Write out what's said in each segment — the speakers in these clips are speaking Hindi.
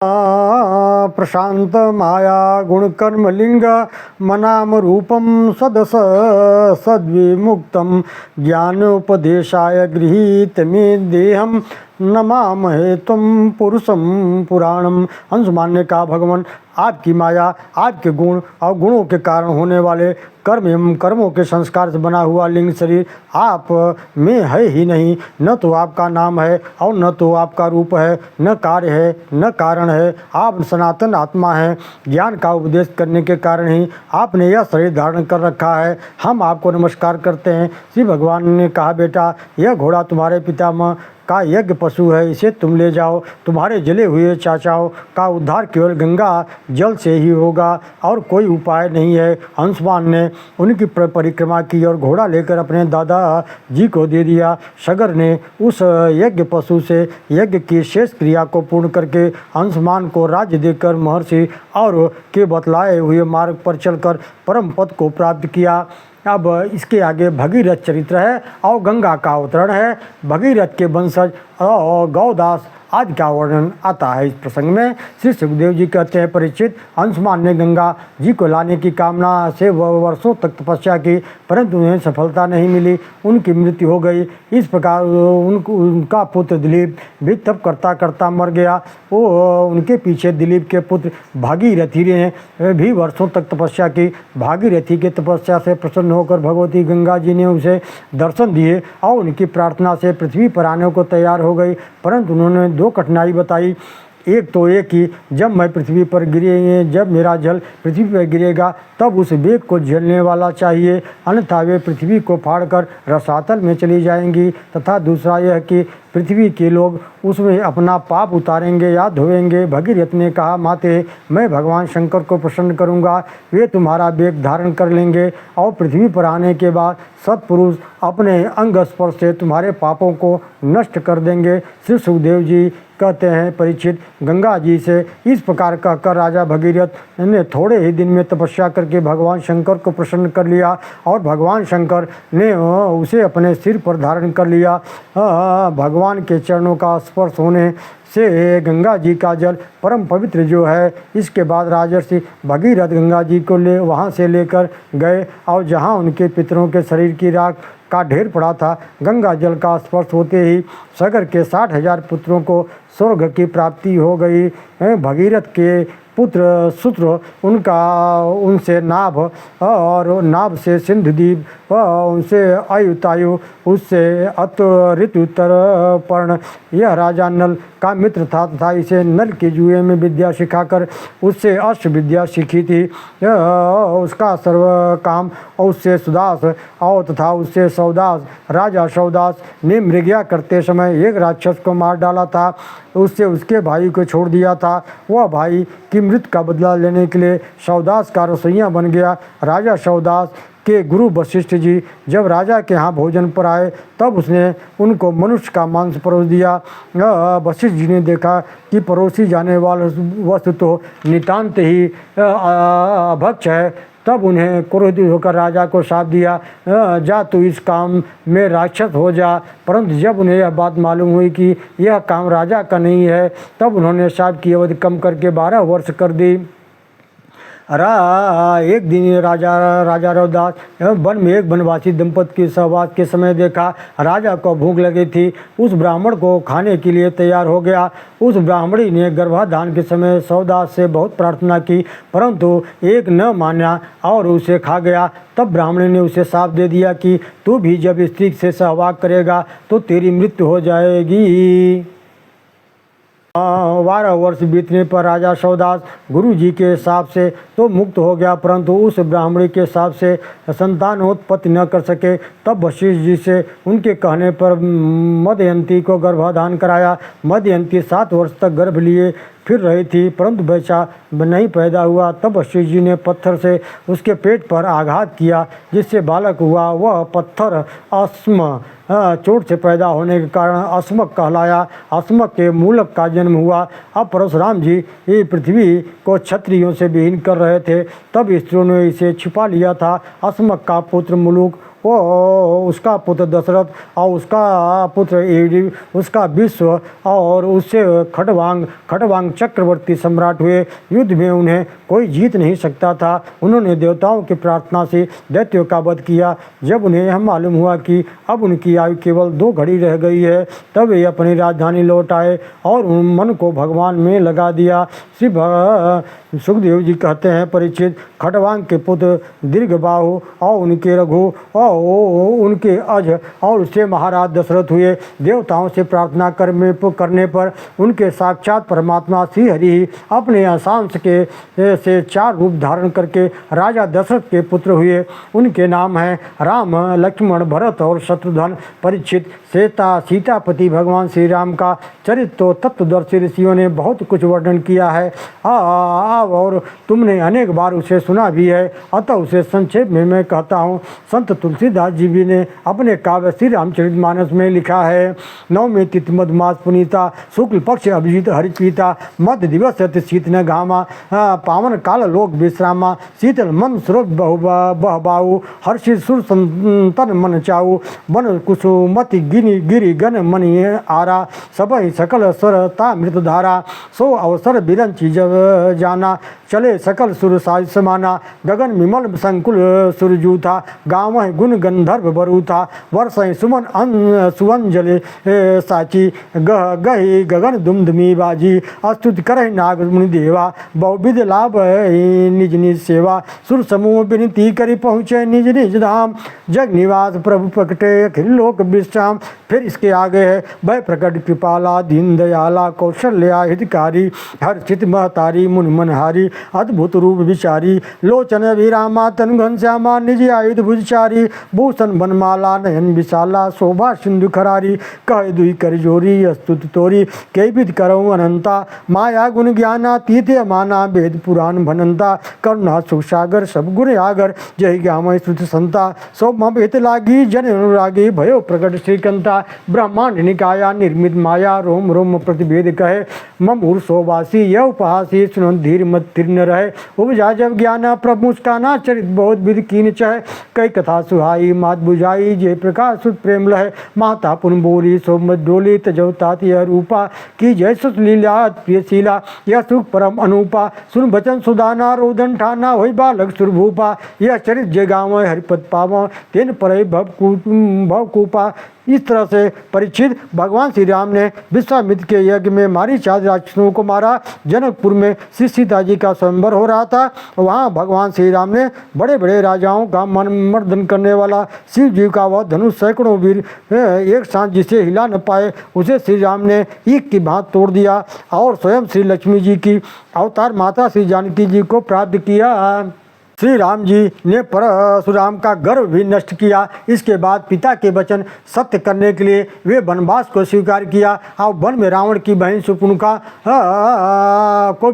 प्रशांत माया गुणकर्मलिंग मनाम रूपम सदस सद्विमुक्तम ज्ञानोपदेशाय गृहीत मे देहम नमामहे तुम पुरुषम पुराणम। अंशुमान ने कहा, भगवान आपकी माया, आपके गुण और गुणों के कारण होने वाले कर्म एवं कर्मों के संस्कार से बना हुआ लिंग शरीर आप में है ही नहीं। न तो आपका नाम है और न तो आपका रूप है, न कार्य है न कारण है। आप सनातन आत्मा हैं। ज्ञान का उपदेश करने के कारण ही आपने यह शरीर धारण कर रखा है। हम आपको नमस्कार करते हैं। श्री भगवान ने कहा, बेटा यह घोड़ा तुम्हारे पितामह का यज्ञ पशु है, इसे तुम ले जाओ। तुम्हारे जले हुए चाचाओं का उद्धार केवल गंगा जल से ही होगा और कोई उपाय नहीं है। हंसमान ने उनकी परिक्रमा की और घोड़ा लेकर अपने दादा जी को दे दिया। सगर ने उस यज्ञ पशु से यज्ञ की शेष क्रिया को पूर्ण करके हंसमान को राज्य देकर महर्षि और के बतलाए हुए मार्ग पर चलकर परम पद को प्राप्त किया। अब इसके आगे भगीरथ चरित्र है और गंगा का अवतरण है। भगीरथ के वंशज और गौदास आदि का वर्णन आता है। इस प्रसंग में श्री सुखदेव जी कहते हैं, परीक्षित, अंशुमान ने गंगा जी को लाने की कामना से वर्षों तक तपस्या की, परंतु उन्हें सफलता नहीं मिली। उनकी मृत्यु हो गई। इस प्रकार उनका पुत्र दिलीप भी तप करता करता मर गया। वो उनके पीछे दिलीप के पुत्र भागीरथी ने भी वर्षों तक तपस्या की। भागीरथी के तपस्या से प्रसन्न होकर भगवती गंगा जी ने उसे दर्शन दिए और उनकी प्रार्थना से पृथ्वी पर आने को तैयार हो गई, परंतु उन्होंने दो कठिनाई बताई। एक तो ये कि जब मैं पृथ्वी पर जब मेरा जल पृथ्वी पर गिरेगा तब उस वेग को झेलने वाला चाहिए, अन्यथा वे पृथ्वी को फाड़कर रसातल में चली जाएंगी। तथा दूसरा यह कि पृथ्वी के लोग उसमें अपना पाप उतारेंगे या धोएंगे। भगीरथ ने कहा, माते मैं भगवान शंकर को प्रसन्न करूंगा, वे तुम्हारा वेग धारण कर लेंगे और पृथ्वी पर आने के बाद सत्पुरुष अपने अंग स्पर्श से तुम्हारे पापों को नष्ट कर देंगे। श्री सुखदेव जी कहते हैं, परीक्षित, गंगा जी से इस प्रकार कहकर राजा भगीरथ ने थोड़े ही दिन में तपस्या करके भगवान शंकर को प्रसन्न कर लिया और भगवान शंकर ने उसे अपने सिर पर धारण कर लिया। भगवान के चरणों का स्पर्श होने से गंगा जी का जल परम पवित्र जो है। इसके बाद राजर्षि भगीरथ गंगा जी को वहाँ से लेकर गए और जहाँ उनके पितरों के शरीर की राख का ढेर पड़ा था, गंगा जल का स्पर्श होते ही सगर के 60,000 पुत्रों को स्वर्ग की प्राप्ति हो गई। भगीरथ के पुत्र सूत्र उनसे नाभ और नाभ से सिंधुदीप, उनसे अयुतायु, उससे ऋतुतर पर्ण। यह राजा नल का मित्र था तथा इसे नल के जुए में विद्या सिखाकर उससे अष्ट विद्या सीखी थी। उसका सर्व काम और उससे सुदास और तथा उससे सौदास। राजा सौदास ने मृगया करते समय एक राक्षस को मार डाला था, उससे उसके भाई को छोड़ दिया था। वह भाई की मृत्यु का बदला लेने के लिए सौदास का रसोइया बन गया। राजा सौदास के गुरु वशिष्ठ जी जब राजा के यहाँ भोजन पर आए तब उसने उनको मनुष्य का मांस परोस दिया। वशिष्ठ जी ने देखा कि परोसी जाने वाला वस्तु तो नितांत ही अभक्ष है, तब उन्हें क्रोधित होकर राजा को शाप दिया, जा तू इस काम में राक्षस हो जा। परंतु जब उन्हें यह बात मालूम हुई कि यह काम राजा का नहीं है, तब उन्होंने शाप की अवधि कम करके 12 वर्ष कर दी। एक दिन राजा रविदास वन में एक वनवासी दंपति के सहवास के समय देखा। राजा को भूख लगी थी, उस ब्राह्मण को खाने के लिए तैयार हो गया। उस ब्राह्मणी ने गर्भाधान के समय सौदास से बहुत प्रार्थना की, परंतु एक न माना और उसे खा गया। तब ब्राह्मणी ने उसे शाप दे दिया कि तू भी जब स्त्री से सहवास करेगा तो तेरी मृत्यु हो जाएगी। 12 वर्ष बीतने पर राजा सौदास गुरु जी के शाप से तो मुक्त हो गया, परंतु उस ब्राह्मणी के शाप से संतानोत्पत्ति न कर सके। तब वशिष्ठ जी से उनके कहने पर मदयंती को गर्भाधान कराया। मदयंती 7 वर्ष तक गर्भ लिए फिर रही थी, परंतु बच्चा नहीं पैदा हुआ। तब वशिष्ठ जी ने पत्थर से उसके पेट पर आघात किया, जिससे बालक हुआ। वह पत्थर अस्म चोट से पैदा होने के कारण अस्मक कहलाया। अस्मक के मूलक का जन्म हुआ। अब परशुराम जी पृथ्वी को क्षत्रियों से विहीन कर रहे थे, तब स्त्रियों ने इसे छिपा लिया था। अस्मक का पुत्र मुलुक वो उसका पुत्र दशरथ और उसका पुत्र एडी, उसका विश्व और उससे खटवांग चक्रवर्ती सम्राट हुए। युद्ध में उन्हें कोई जीत नहीं सकता था। उन्होंने देवताओं की प्रार्थना से दैत्यों का वध किया। जब उन्हें यह मालूम हुआ कि अब उनकी आयु केवल 2 घड़ी रह गई है, तब वे अपनी राजधानी लौट आए और उन मन को भगवान में लगा दिया। श्री सुखदेव जी कहते हैं, परीक्षित, खटवांग के पुत्र दीर्घबाहु और उनके रघु और उनके अज और उससे महाराज दशरथ हुए। देवताओं से प्रार्थना करने पर उनके साक्षात परमात्मा श्री हरि ही अपने अंशांश के से 4 रूप धारण करके राजा दशरथ के पुत्र हुए। उनके नाम हैं राम, लक्ष्मण, भरत और शत्रुघ्न। परीक्षित, सीतापति भगवान श्री राम का चरित्र तो तत्वदर्शी ऋषियों ने बहुत कुछ वर्णन किया है और तुमने अनेक बार उसे सुना भी है, अतः उसे संक्षेप में मैं कहता हूँ। संत तुलसीदास जी भी ने अपने काव्य श्री रामचरितमानस में लिखा है, नवमी तिथि मधुमास पुनीता, शुक्ल पक्ष अभिजीत हरिपीता, मध्य दिवस अति शीत न घामा, पावन काल लोक विश्रामा, शीतल मन स्रोत बहबाऊ, हर्षित सुर संतन मन चाऊ, वन कुसुमति गिरि गण मणि आरा, सबहि सकल स्वरता मृतधारा, सो अवसर बिरंची जब जाना, चले सकल सुर साज समाना, गगन विमल संकुल सुरजू था, गाँव गुण गंधर्व बरू था, वर्षय सुमन सुअंजलि साची, गही गगन दुमदुमी बाजी, अस्तुति करहि नाग मुनि देवा, बहुविध लाभ निज निज सेवा, सुर समूह विनती करी पहुँचे निज निज धाम, जग निवास प्रभु प्रकटे अखिल लोक विश्राम। फिर इसके आगे है, भय प्रकट कृपाला दीन दयाला, कौशल्या हितकारी, हर्षित महतारी मुन मनहारी, अद्भुत रूप विचारी, लोचन विरामा तन घनश्यामा, निज आयुध भुजचारी, भूषण बनमाला नयन विशाला, शोभा सिंधु खरारी, कह दुई कर जोरी अस्तुत तोरी, कई विध करऊँ अनंता, माया गुण ज्ञानातीत माना, वेद पुराण भनंता, करुणा सुख सागर सब गुण आगर, जय ज्ञामय स्तुति संता, सो मम हित लागी जन अनुरागी, भयो प्रकट श्रीकंता, ब्रह्मांड निकाया निर्मित माया, रोम रोम प्रतिभेद कहे, मम उर्सोवासी यह उपहासी, सुनो धीर मत तीर्ण रहे, उपजा जब ज्ञाना प्रभु मुस्काना, चरित बहुत विधि कीन चहे, कई कथा सुहाई मात बुझाई, जय प्रकाश सुत प्रेम लहे, माता पुन बोली सोमत डोली, तजवतात यह रूपा, की जय सुत लीला प्रियशीला, यह सुख परम अनूपा, सुन बचन सुदाना रोदन ठाना, वही बालक सुरभूपा, यह चरित जय गाँव हरिपद पावा, तेन पर भवकूपा। इस तरह से परीक्षित, भगवान श्री राम ने विश्वामित्र के यज्ञ में मारीचाद राक्षसों को मारा। जनकपुर में श्री सीता जी का स्वयंवर हो रहा था। वहाँ भगवान श्री राम ने बड़े बड़े राजाओं का मर्दन करने वाला शिव जी का वह धनुष सैकड़ों वीर एक साथ जिसे हिला न पाए, उसे श्री राम ने ईख की भांति तोड़ दिया और स्वयं श्री लक्ष्मी जी की अवतार माता श्री जानकी जी को प्राप्त किया। श्री राम जी ने परशुराम का गर्व भी नष्ट किया। इसके बाद पिता के वचन सत्य करने के लिए वे वनवास को स्वीकार किया और वन में रावण की बहन शूर्पणखा को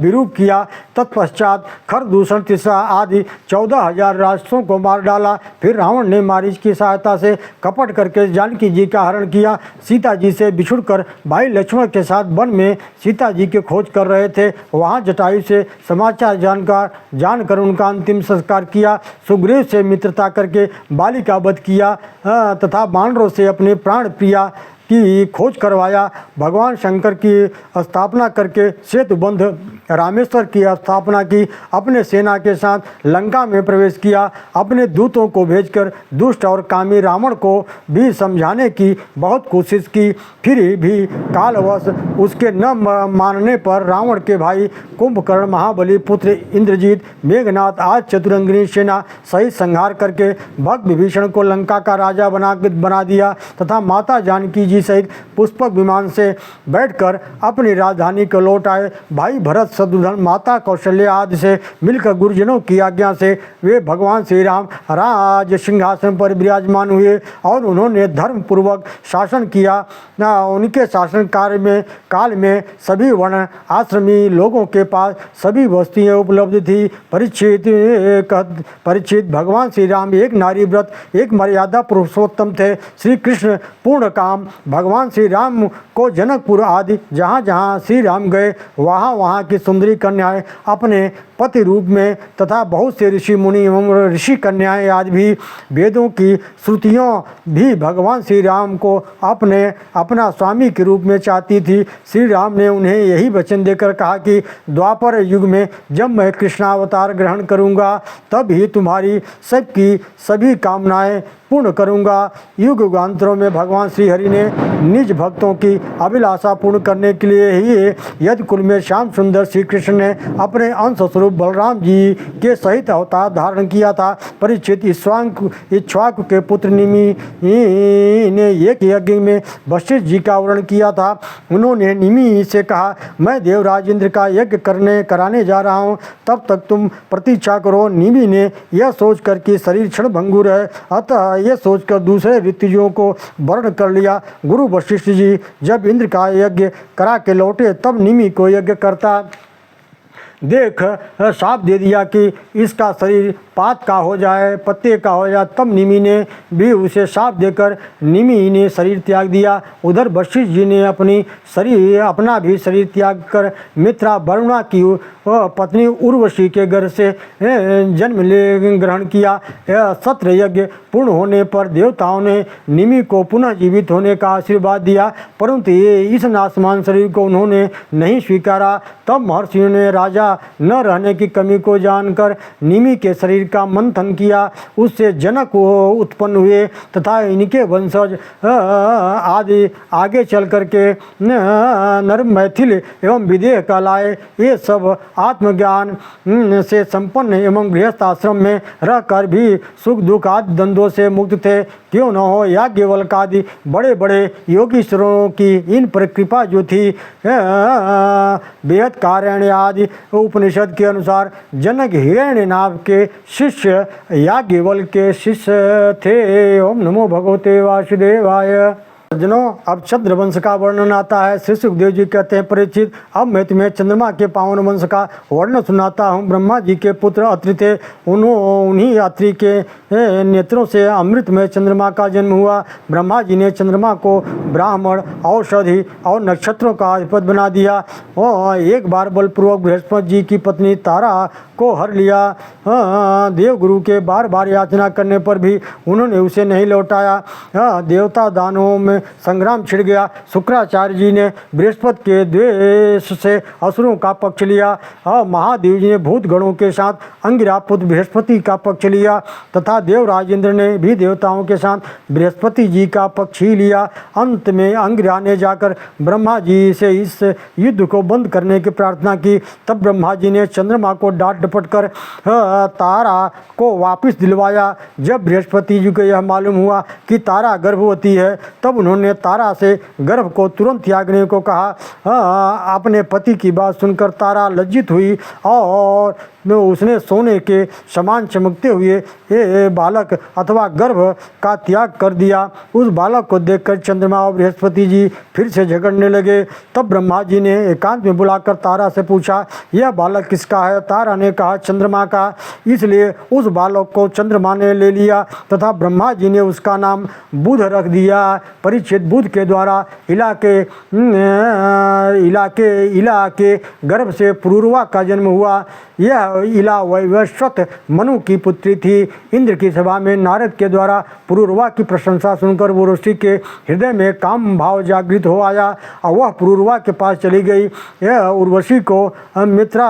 विरूप किया। तत्पश्चात खरदूषण तिस्सा आदि 14,000 राक्षसों को मार डाला। फिर रावण ने मारीच की सहायता से कपट करके जानकी जी का हरण किया। सीता जी से बिछुड़कर भाई लक्ष्मण के साथ वन में सीता जी की खोज कर रहे थे। वहाँ जटायु से समाचार जानकर उनका अंतिम संस्कार किया। सुग्रीव से मित्रता करके बाली का वध किया तथा वानरों से अपने प्राण प्रिया की खोज करवाया। भगवान शंकर की स्थापना करके सेतुबंध रामेश्वर की स्थापना की। अपने सेना के साथ लंका में प्रवेश किया। अपने दूतों को भेजकर दुष्ट और कामी रावण को भी समझाने की बहुत कोशिश की। फिर भी कालवश उसके न मानने पर रावण के भाई कुंभकर्ण, महाबली पुत्र इंद्रजीत, मेघनाथ आज चतुरंगिनी सेना सहित संहार करके भक्त विभीषण को लंका का राजा बना दिया तथा माता जानकी जी सहित पुष्पक विमान से बैठकर अपनी राजधानी को लौट आए। भाई भरत, शत्रुघ्न, माता कौशल्या आदि से मिलकर गुरुजनों की आज्ञा से वे भगवान श्री राम राज सिंहासन पर विराजमान हुए और उन्होंने धर्म पूर्वक शासन किया। उनके शासन काल में सभी वर्ण आश्रमी लोगों के पास सभी वस्तुएं उपलब्ध थी। परीक्षित, भगवान श्री राम एक नारी व्रत, एक मर्यादा पुरुषोत्तम थे। श्री कृष्ण पूर्ण काम भगवान श्री राम को जनकपुर आदि जहाँ जहाँ श्री राम गए वहाँ वहाँ की सुंदरी कन्याएं अपने पति रूप में तथा बहुत से ऋषि मुनि एवं ऋषि कन्याएं आज भी वेदों की श्रुतियों भी भगवान श्री राम को अपना स्वामी के रूप में चाहती थी। श्री राम ने उन्हें यही वचन देकर कहा कि द्वापर युग में जब मैं कृष्णावतार ग्रहण करूंगा तब ही तुम्हारी सबकी सभी कामनाएं पूर्ण करूंगा। युग युगांतरों में भगवान श्री हरि ने निज भक्तों की अभिलाषा पूर्ण करने के लिए ही यदि कुल में श्याम सुंदर श्री कृष्ण ने अपने अंश स्वरूप बलराम जी के सहित अवतार धारण किया था। परीक्षित इक्ष्वाकु के पुत्र निमि ने एक यज्ञ में वशिष्ठ जी का वर्णन किया था। उन्होंने निमि से कहा, मैं देवराज इंद्र का यज्ञ कराने जा रहा हूँ, तब तक तुम प्रतीक्षा करो। निमि ने यह सोचकर कि शरीर क्षणभंगुर है, अतः यह सोचकर दूसरे ऋतुजों को वर्ण कर लिया। गुरु वशिष्ठ जी जब इंद्र का यज्ञ करा के लौटे तब निमि को यज्ञ करता देख शाप दे दिया कि इसका शरीर पात का हो जाए, पत्ते का हो जाए। तब निमि ने भी उसे शाप देकर निमि ने शरीर त्याग दिया। उधर वशिष्ठ जी ने अपना भी शरीर त्याग कर मित्रा वरुणा की पत्नी उर्वशी के गर्भ से जन्म ग्रहण किया। सत्र यज्ञ पूर्ण होने पर देवताओं ने निमि को पुनः जीवित होने का आशीर्वाद दिया, परंतु इस नासमान शरीर को उन्होंने नहीं स्वीकारा। तब महर्षियों ने राजा न रहने की कमी को जानकर निमि के शरीर का मंथन किया। उससे जनक उत्पन्न हुए तथा इनके वंशज आदि आगे चल करके नर मैथिल एवं विदेह कहलाए। ये सब आत्मज्ञान से संपन्न एवं गृहस्थ आश्रम में रहकर भी सुख दुख आदि द्वंद्वों से मुक्त थे। क्यों न हो, याज्ञवल्क्य आदि बड़े बड़े योगीश्वरों की इन पर कृपा जो थी। बेहद कार्याण्य आदि उपनिषद के अनुसार जनक हिरण्यनाभ के शिष्य याज्ञवल्क्य के शिष्य थे। ओम नमो भगवते वासुदेवाय। जनों, अब चंद्रवंश का वर्णन आता है। श्री सुखदेव जी कहते हैं, परीक्षित, अब मैं तुम्हें चंद्रमा के पावन वंश का वर्णन सुनाता हूँ। ब्रह्मा जी के पुत्र अत्रि थे। उन्हीं अत्रि के नेत्रों से अमृतमय चंद्रमा का जन्म हुआ। ब्रह्मा जी ने चंद्रमा को ब्राह्मण, औषधि और नक्षत्रों का अधिपति बना दिया। और एक बार बलपूर्वक बृहस्पति जी की पत्नी तारा को हर लिया। देवगुरु के बार बार याचना करने पर भी उन्होंने उसे नहीं लौटाया। देवता दानवों में संग्राम छिड़ गया। शुक्राचार्य जी ने बृहस्पति के द्वेष से असुरों का पक्ष लिया और महादेव जी ने भूत गणों के साथ अंगिरा पुत्र बृहस्पति का पक्ष लिया तथा देवराज इंद्र ने भी देवताओं के साथ बृहस्पति जी का पक्ष ही लिया। अंत में अंगिरा ने जाकर ब्रह्मा जी से इस युद्ध को बंद करने की प्रार्थना की। तब ब्रह्मा जी ने चंद्रमा को डांट डपट कर तारा को वापस दिलवाया। जब बृहस्पति जी को यह मालूम हुआ कि तारा गर्भवती है तब उन्होंने तारा से गर्भ को तुरंत त्यागने को कहा। अपने पति की बात सुनकर तारा लज्जित हुई और उसने सोने के समान चमकते हुए ये बालक अथवा गर्भ का त्याग कर दिया। उस बालक को देखकर चंद्रमा और बृहस्पति जी फिर से झगड़ने लगे। तब ब्रह्मा जी ने एकांत में बुलाकर तारा से पूछा, यह बालक किसका है? तारा ने कहा, चंद्रमा का। इसलिए उस बालक को चंद्रमा ने ले लिया तथा ब्रह्मा जी ने उसका नाम बुध रख दिया। परीक्षित, बुध के द्वारा इला के गर्भ से पुरूरवा का जन्म हुआ। यह इला वैवस्वत मनु की पुत्री थी। इंद्र की सभा में नारद के द्वारा पुरूरवा की प्रशंसा सुनकर वो ऋषि के हृदय में काम भाव जागृत हो आया और वह पुरूरवा के पास चली गई। यह उर्वशी को मित्रा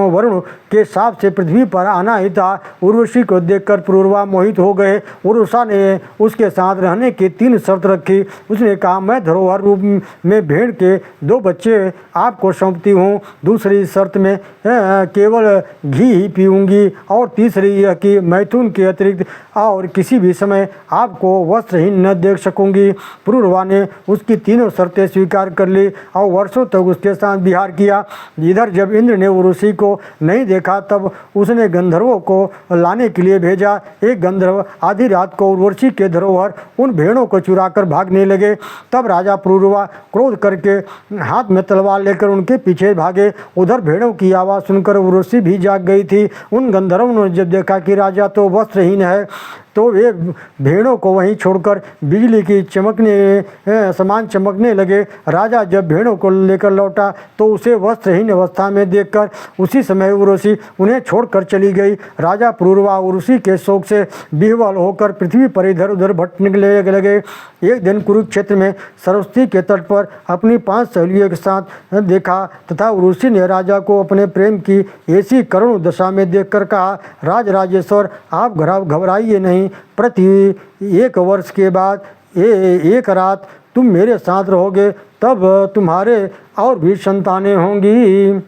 वरुण के शाप से पृथ्वी पर आना ही था। उर्वशी को देखकर पुरूरवा मोहित हो गए। उर्वशा ने उसके साथ रहने की 3 शर्त रखी। उसने कहा, मैं धरोहर रूप में भेड़ के 2 बच्चे आपको सौंपती हूँ। दूसरी शर्त में केवल घी ही पीऊँगी और तीसरी यह कि मैथुन के अतिरिक्त और किसी भी समय आपको वस्त्रहीन न देख सकूँगी। पुरूरवा ने उसकी 3 शर्तें स्वीकार कर ली और वर्षों तक उसके साथ विहार किया। इधर जब इंद्र ने उर्वशी को नहीं देखा तब उसने गंधर्वों को लाने के लिए भेजा। एक गंधर्व आधी रात को उर्वशी के धरोहर उन भेड़ों को चुराकर भागने लगे। तब राजा पुरूरवा क्रोध करके हाथ में तलवार लेकर उनके पीछे भागे। उधर भेड़ों की आवाज़ सुनकर उर्वशी भी जाग गई थी। उन गंधर्वों ने जब देखा कि राजा तो वस्त्रहीन है तो वे भेड़ों को वहीं छोड़कर बिजली की चमकने समान चमकने लगे। राजा जब भेड़ों को लेकर लौटा तो उसे वस्त्रहीन अवस्था में देखकर उसी समय उर्वशी उन्हें छोड़कर चली गई। राजा पुरूरवा उर्वशी के शोक से विह्वल होकर पृथ्वी पर इधर उधर भटकने लगे। एक दिन कुरुक्षेत्र में सरस्वती के तट पर अपनी 5 सहेलियों के साथ देखा तथा उर्वशी ने राजा को अपने प्रेम की ऐसी करुण दशा में देखकर कहा, राजराजेश्वर, आप घबराइए नहीं। प्रति 1 वर्ष के बाद एक रात तुम मेरे साथ रहोगे, तब तुम्हारे और भी संतानें होंगी।